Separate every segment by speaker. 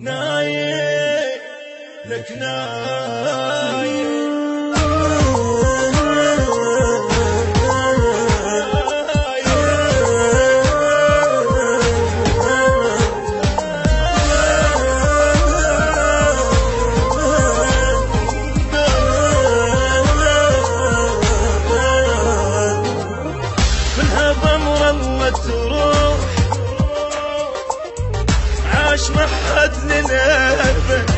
Speaker 1: نايم لك نايم منها بأمر الله تروح عاش محد للأبد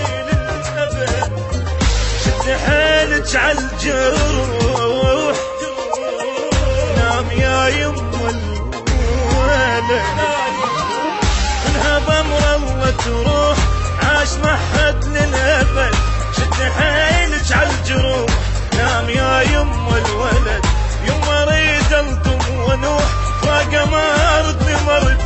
Speaker 1: شد حيلك عالجروح نام يا يم الولد منها بأمر الله تروح عاش محد للأبد شد حيلك عالجروح نام يا يم الولد يوم اريد الطم ونوح فاقه ما ردني مرد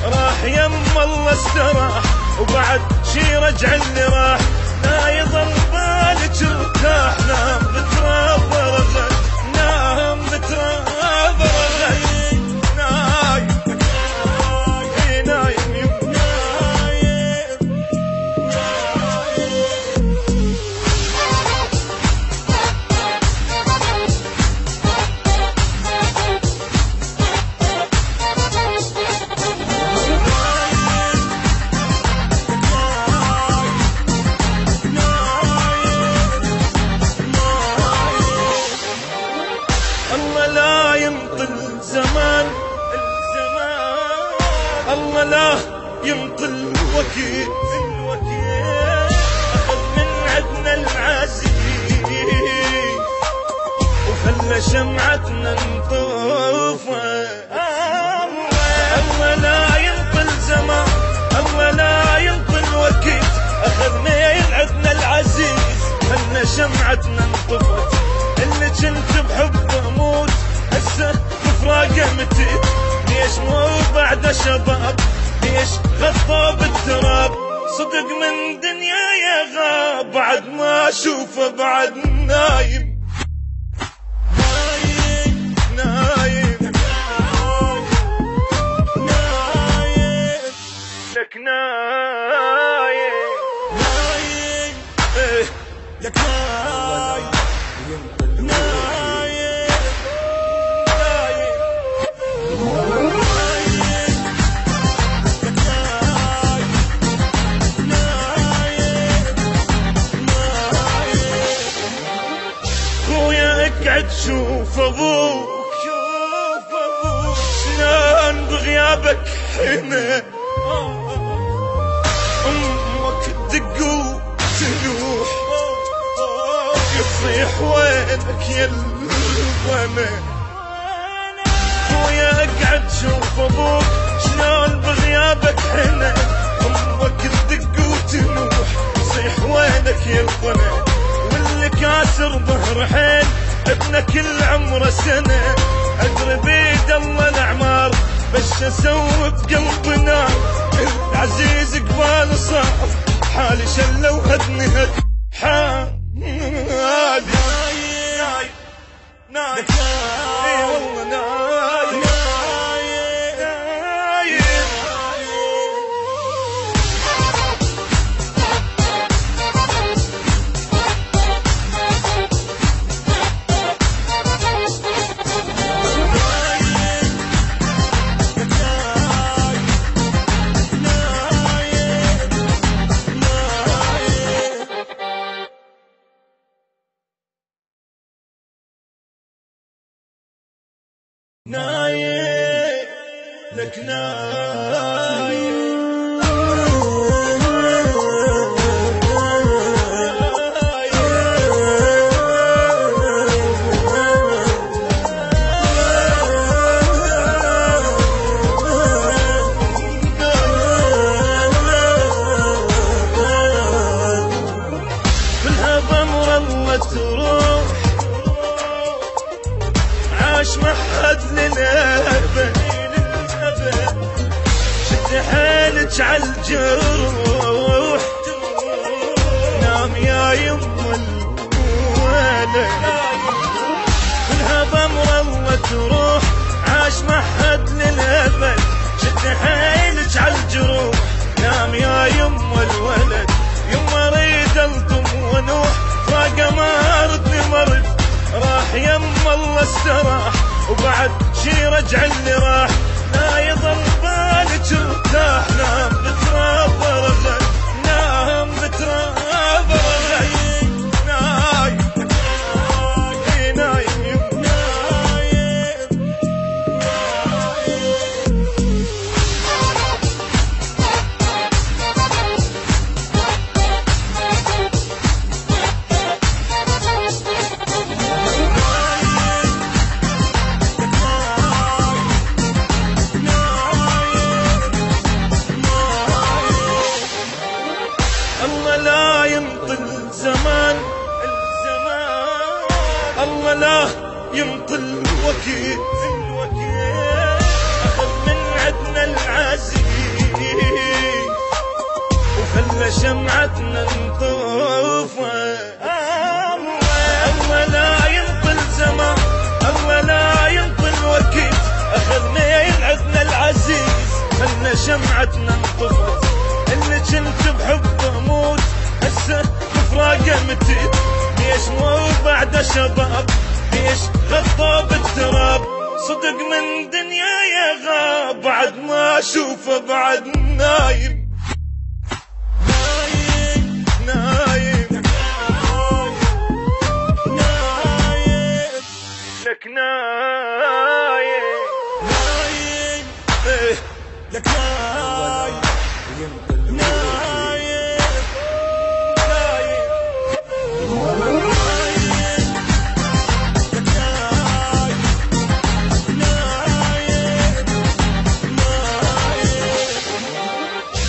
Speaker 1: راح يم الله استراح وبعد شي رجع اللي راح لا يظل بالك ارتاح نام بتراب رغد نام بتراب رغد نايم نايم يم نايم الله لا ينطل الوكيل أخذ من عدنا العزيز وخلى شمعتنا نطوفه الله لا ينطل زمان الله لا ينطل وكيل أخذ من عدنا العزيز خلى شمعتنا نطوفه اللي كنت بحبه اموت هسه بفراقه متيت ليش مو بعد شباب ليش غطى بالتراب صدق من دنيا يا غاب بعد ما اشوفه بعد نايم نايم نايم نايم لك نايم نايم لك نايم اقعد شوف ابوك شلون بغيابك حنا امك تدق وتلوح يصيح وينك يا الونا خويا اقعد شوف ابوك شلون بغيابك حنا امك تدق وتلوح يصيح وينك يا الونا واللي كاسر ظهر حيل ابنه كل عمره سنة أدري بيد الله الأعمار بس أسوي بقلبنا العزيز قبال صار حالي شلة وهدني هد حالي نايم نايم اي والله نايم نايم لك نايم منها بأمر الله تروح عاش محد للأبد شد حيلك عالجروح نام يا يم الولد منها بأمر الله تروح عاش محد للأبد شد حيلك عالجروح نام يا يم الولد استراح وبعد شي رجع اللي راح لا يظل بالك ارتاح نام بتراب رغد نام بتراب رغد نايم نايم الله لا ينطل زمان الله لا ينطل الوقت أخذ من عدنا العزيز وخلى شمعتنا نطوفه الله لا ينطل زمان الله لا ينطل وقت أخذ من عدنا العزيز خلى شمعتنا نطوفه اللي كنت بحبه اموت هسه بفراقه متيت ليش مو بعد شباب ليش غطى بالتراب صدق من دنيا يا غاب بعد ما اشوفه بعد نايم نايم نايم نايم لك نايم نايم لك نايم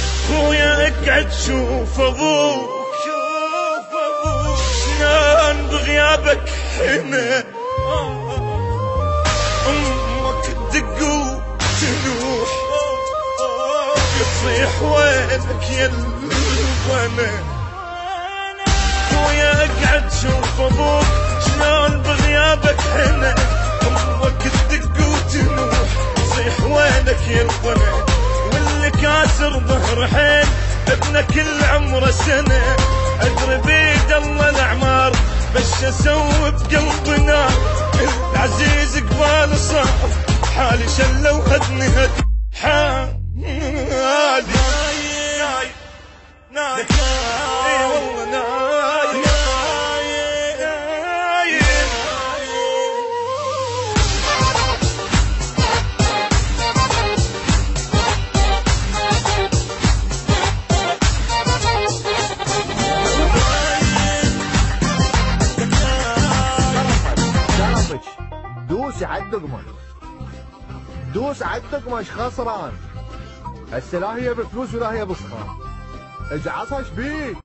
Speaker 1: اقعد شوف ابوك شلون بغيابك هنا امك تدق وتنوح تصيح وينك يا البنا خويا اقعد شوف ابوك شلون بغيابك هنا امك تدق وتنوح تصيح وينك يا البنا واللي كاسر ظهر حيل ابنه كل عمره سنة أدري بيد الله الأعمار بس أسوي بقلبنا العزيز قبال صار حالي شلة وهدني هد حالي نايم نايم اي والله نايم
Speaker 2: دوس على الدقمة دوس على الدقمة خسران هسه لا هي بفلوس ولا هي بصخان اجعصها شبيك